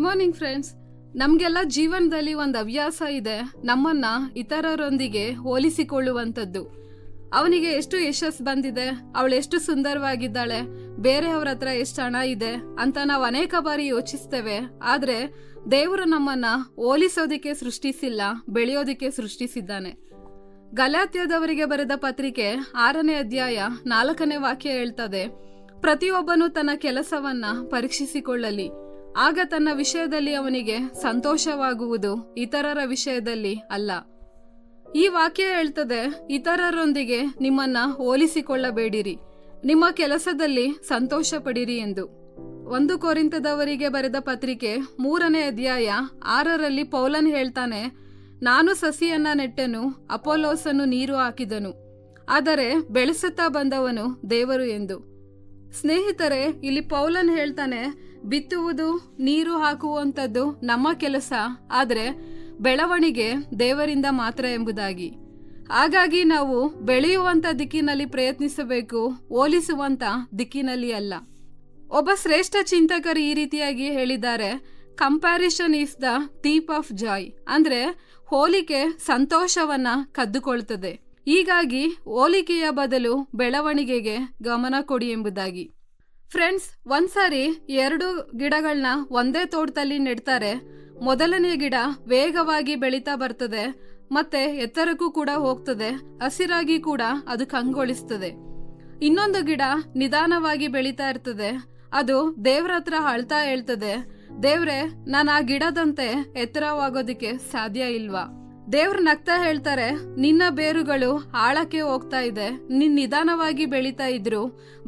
Morning friends. ನಮ್ಗೆಲ್ಲ ಜೀವನದಲ್ಲಿ ಒಂದು ಹವ್ಯಾಸ ಇದೆ, ನಮ್ಮನ್ನ ಇತರರೊಂದಿಗೆ ಹೋಲಿಸಿಕೊಳ್ಳುವಂಥದ್ದು. ಅವನಿಗೆ ಎಷ್ಟು ಯಶಸ್ಸು ಬಂದಿದೆ, ಅವಳು ಎಷ್ಟು ಸುಂದರವಾಗಿದ್ದಾಳೆ, ಬೇರೆಯವ್ರ ಹತ್ರ ಎಷ್ಟು ಹಣ ಇದೆ ಅಂತ ನಾವು ಅನೇಕ ಬಾರಿ ಯೋಚಿಸ್ತೇವೆ. ಆದ್ರೆ ದೇವರು ನಮ್ಮನ್ನ ಹೋಲಿಸೋದಿಕ್ಕೆ ಸೃಷ್ಟಿಸಿಲ್ಲ, ಬೆಳೆಯೋದಿಕ್ಕೆ ಸೃಷ್ಟಿಸಿದ್ದಾನೆ. ಗಲಾತ್ಯದವರಿಗೆ ಬರೆದ ಪತ್ರಿಕೆ 6ನೇ ಅಧ್ಯಾಯ 4ನೇ ವಾಕ್ಯ ಹೇಳ್ತದೆ, ಪ್ರತಿಯೊಬ್ಬನು ತನ್ನ ಕೆಲಸವನ್ನ ಪರೀಕ್ಷಿಸಿಕೊಳ್ಳಲಿ, ಆಗ ತನ್ನ ವಿಷಯದಲ್ಲಿ ಅವನಿಗೆ ಸಂತೋಷವಾಗುವುದು, ಇತರರ ವಿಷಯದಲ್ಲಿ ಅಲ್ಲ. ಈ ವಾಕ್ಯ ಹೇಳ್ತದೆ, ಇತರರೊಂದಿಗೆ ನಿಮ್ಮನ್ನ ಹೋಲಿಸಿಕೊಳ್ಳಬೇಡಿರಿ, ನಿಮ್ಮ ಕೆಲಸದಲ್ಲಿ ಸಂತೋಷ ಪಡಿರಿ ಎಂದು. 1 ಕೊರಿಂಥದವರಿಗೆ ಬರೆದ ಪತ್ರಿಕೆ 3ನೇ ಅಧ್ಯಾಯ 6ರಲ್ಲಿ ಪೌಲನ್ ಹೇಳ್ತಾನೆ, ನಾನು ಸಸಿಯನ್ನ ನೆಟ್ಟೆನು, ಅಪೋಲೋಸನ್ನು ನೀರು ಹಾಕಿದನು, ಆದರೆ ಬೆಳೆಸುತ್ತಾ ಬಂದವನು ದೇವರು ಎಂದು. ಸ್ನೇಹಿತರೆ, ಇಲ್ಲಿ ಪೌಲನ್ ಹೇಳ್ತಾನೆ, ಬಿತ್ತುವುದು, ನೀರು ಹಾಕುವಂಥದ್ದು ನಮ್ಮ ಕೆಲಸ, ಆದರೆ ಬೆಳವಣಿಗೆ ದೇವರಿಂದ ಮಾತ್ರ ಎಂಬುದಾಗಿ. ಹಾಗಾಗಿ ನಾವು ಬೆಳೆಯುವಂತ ದಿಕ್ಕಿನಲ್ಲಿ ಪ್ರಯತ್ನಿಸಬೇಕು, ಹೋಲಿಸುವಂತ ದಿಕ್ಕಿನಲ್ಲಿ ಅಲ್ಲ. ಒಬ್ಬ ಶ್ರೇಷ್ಠ ಚಿಂತಕರು ಈ ರೀತಿಯಾಗಿ ಹೇಳಿದ್ದಾರೆ, comparison is the ಥೀಪ್ of Joy. ಅಂದ್ರೆ ಹೋಲಿಕೆ ಸಂತೋಷವನ್ನ ಕದ್ದುಕೊಳ್ತದೆ. ಹೀಗಾಗಿ ಹೋಲಿಕೆಯ ಬದಲು ಬೆಳವಣಿಗೆಗೆ ಗಮನ ಕೊಡಿ ಎಂಬುದಾಗಿ. ಫ್ರೆಂಡ್ಸ್, ಒಂದ್ಸಾರಿ 2 ಗಿಡಗಳನ್ನ ಒಂದೇ ತೋಟದಲ್ಲಿ ನೆಡ್ತಾರೆ. ಮೊದಲನೇ ಗಿಡ ವೇಗವಾಗಿ ಬೆಳೀತಾ ಬರ್ತದೆ, ಮತ್ತೆ ಎತ್ತರಕ್ಕೂ ಕೂಡ ಹೋಗ್ತದೆ, ಹಸಿರಾಗಿ ಕೂಡ ಅದು ಕಂಗೊಳಿಸ್ತದೆ. ಇನ್ನೊಂದು ಗಿಡ ನಿಧಾನವಾಗಿ ಬೆಳೀತಾ ಇರ್ತದೆ. ಅದು ದೇವ್ರ ಹತ್ರ ಅಳ್ತಾ ಹೇಳ್ತದೆ, ದೇವ್ರೆ, ನಾನು ಆ ಗಿಡದಂತೆ ಎತ್ತರವಾಗೋದಿಕ್ಕೆ ಸಾಧ್ಯ ಇಲ್ವಾ? ದೇವ್ರು ನಗ್ತಾ ಹೇಳ್ತಾರೆ, ನಿನ್ನ ಬೇರುಗಳು ಆಳಕ್ಕೆ ಹೋಗ್ತಾ ಇದೆ, ನೀನ್ ನಿಧಾನವಾಗಿ ಬೆಳೀತಾ ಇದ್ರು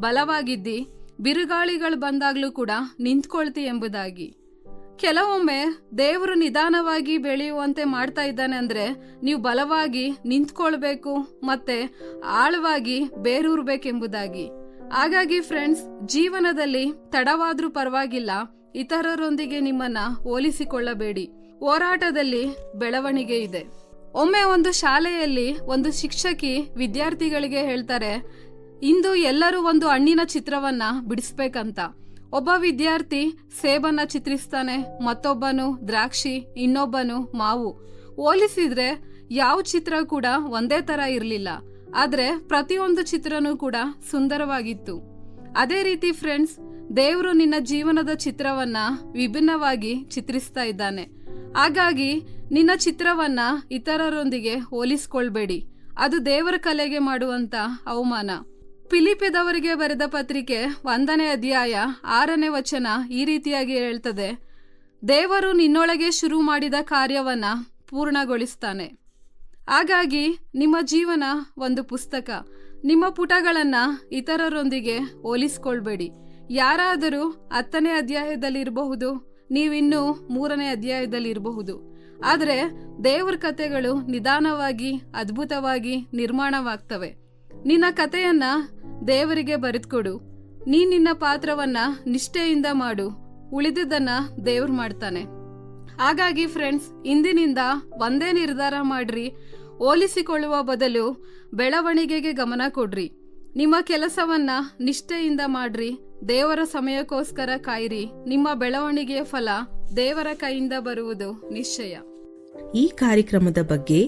ಬಲವಾಗಿದ್ದಿ, ಬಿರುಗಾಳಿಗಳು ಬಂದಾಗ್ಲೂ ಕೂಡ ನಿಂತ್ಕೊಳ್ತಿ ಎಂಬುದಾಗಿ. ಕೆಲವೊಮ್ಮೆ ದೇವರು ನಿಧಾನವಾಗಿ ಬೆಳೆಯುವಂತೆ ಮಾಡ್ತಾ ಇದ್ದಾನೆ ಅಂದ್ರೆ ನೀವು ಬಲವಾಗಿ ನಿಂತ್ಕೊಳ್ಬೇಕು, ಮತ್ತೆ ಆಳವಾಗಿ ಬೇರೂರ್ಬೇಕೆಂಬುದಾಗಿ. ಹಾಗಾಗಿ ಫ್ರೆಂಡ್ಸ್, ಜೀವನದಲ್ಲಿ ತಡವಾದ್ರೂ ಪರವಾಗಿಲ್ಲ, ಇತರರೊಂದಿಗೆ ನಿಮ್ಮನ್ನ ಹೋಲಿಸಿಕೊಳ್ಳಬೇಡಿ. ಹೋರಾಟದಲ್ಲಿ ಬೆಳವಣಿಗೆ ಇದೆ. ಒಮ್ಮೆ ಒಂದು ಶಾಲೆಯಲ್ಲಿ ಒಂದು ಶಿಕ್ಷಕಿ ವಿದ್ಯಾರ್ಥಿಗಳಿಗೆ ಹೇಳ್ತಾರೆ, ಇಂದು ಎಲ್ಲರೂ ಒಂದು ಹಣ್ಣಿನ ಚಿತ್ರವನ್ನ ಬಿಡಿಸ್ಬೇಕಂತ. ಒಬ್ಬ ವಿದ್ಯಾರ್ಥಿ ಸೇಬನ್ನ ಚಿತ್ರಿಸ್ತಾನೆ, ಮತ್ತೊಬ್ಬನು ದ್ರಾಕ್ಷಿ, ಇನ್ನೊಬ್ಬನು ಮಾವು. ಹೋಲಿಸಿದ್ರೆ ಯಾವ ಚಿತ್ರ ಕೂಡ ಒಂದೇ ತರ ಇರಲಿಲ್ಲ, ಆದ್ರೆ ಪ್ರತಿಯೊಂದು ಚಿತ್ರನೂ ಕೂಡ ಸುಂದರವಾಗಿತ್ತು. ಅದೇ ರೀತಿ ಫ್ರೆಂಡ್ಸ್, ದೇವರು ನಿನ್ನ ಜೀವನದ ಚಿತ್ರವನ್ನ ವಿಭಿನ್ನವಾಗಿ ಚಿತ್ರಿಸ್ತಾ ಇದ್ದಾನೆ. ಹಾಗಾಗಿ ನಿನ್ನ ಚಿತ್ರವನ್ನ ಇತರರೊಂದಿಗೆ ಹೋಲಿಸ್ಕೊಳ್ಬೇಡಿ, ಅದು ದೇವರ ಕಲೆಗೆ ಮಾಡುವಂತ ಅವಮಾನ. ಫಿಲಿಪ್ಯದವರಿಗೆ ಬರೆದ ಪತ್ರಿಕೆ 1ನೇ ಅಧ್ಯಾಯ 6ನೇ ವಚನ ಈ ರೀತಿಯಾಗಿ ಹೇಳ್ತದೆ, ದೇವರು ನಿನ್ನೊಳಗೆ ಶುರು ಮಾಡಿದ ಕಾರ್ಯವನ್ನ ಪೂರ್ಣಗೊಳಿಸ್ತಾನೆ. ಹಾಗಾಗಿ ನಿಮ್ಮ ಜೀವನ ಒಂದು ಪುಸ್ತಕ, ನಿಮ್ಮ ಪುಟಗಳನ್ನ ಇತರರೊಂದಿಗೆ ಹೋಲಿಸ್ಕೊಳ್ಬೇಡಿ. ಯಾರಾದರೂ 10ನೇ ಅಧ್ಯಾಯದಲ್ಲಿ ಇರಬಹುದು, ನೀವಿನ್ನೂ 3ನೇ ಅಧ್ಯಾಯದಲ್ಲಿ ಇರಬಹುದು, ಆದರೆ ದೇವರ ಕಥೆಗಳು ನಿಧಾನವಾಗಿ ಅದ್ಭುತವಾಗಿ ನಿರ್ಮಾಣವಾಗ್ತವೆ. ನಿನ್ನ ಕಥೆಯನ್ನ ದೇವರಿಗೆ ಬರೆದುಕೊಡು, ನಿನ್ನ ಪಾತ್ರವನ್ನ ನಿಷ್ಠೆಯಿಂದ ಮಾಡು, ಉಳಿದುದನ್ನ ದೇವ್ರು ಮಾಡ್ತಾನೆ. ಹಾಗಾಗಿ ಫ್ರೆಂಡ್ಸ್, ಇಂದಿನಿಂದ ಒಂದೇ ನಿರ್ಧಾರ ಮಾಡ್ರಿ, ಹೋಲಿಸಿಕೊಳ್ಳುವ ಬದಲು ಬೆಳವಣಿಗೆಗೆ ಗಮನ ಕೊಡ್ರಿ. ನಿಮ್ಮ ಕೆಲಸವನ್ನ ನಿಷ್ಠೆಯಿಂದ ಮಾಡ್ರಿ, ದೇವರ ಸಮಯಕ್ಕೋಸ್ಕರ ಕಾಯಿರಿ. ನಿಮ್ಮ ಬೆಳವಣಿಗೆಯ ಫಲ ದೇವರ ಕೈಯಿಂದ ಬರುವುದು ನಿಶ್ಚಯ. ಈ ಕಾರ್ಯಕ್ರಮದ ಬಗ್ಗೆ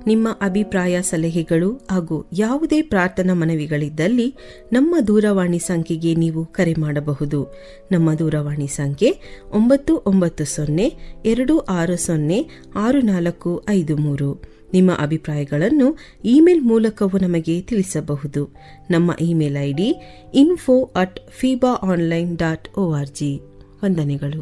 ನಿಮ್ಮ ಅಭಿಪ್ರಾಯ, ಸಲಹೆಗಳು ಹಾಗೂ ಯಾವುದೇ ಪ್ರಾರ್ಥನಾ ಮನವಿಗಳಿದ್ದಲ್ಲಿ ನಮ್ಮ ದೂರವಾಣಿ ಸಂಖ್ಯೆಗೆ ನೀವು ಕರೆ ಮಾಡಬಹುದು. ನಮ್ಮ ದೂರವಾಣಿ ಸಂಖ್ಯೆ 9920260645. ನಿಮ್ಮ ಅಭಿಪ್ರಾಯಗಳನ್ನು ಇಮೇಲ್ ಮೂಲಕವೂ ನಮಗೆ ತಿಳಿಸಬಹುದು. ನಮ್ಮ ಇಮೇಲ್ ID info@fibaonline.org. ವಂದನೆಗಳು.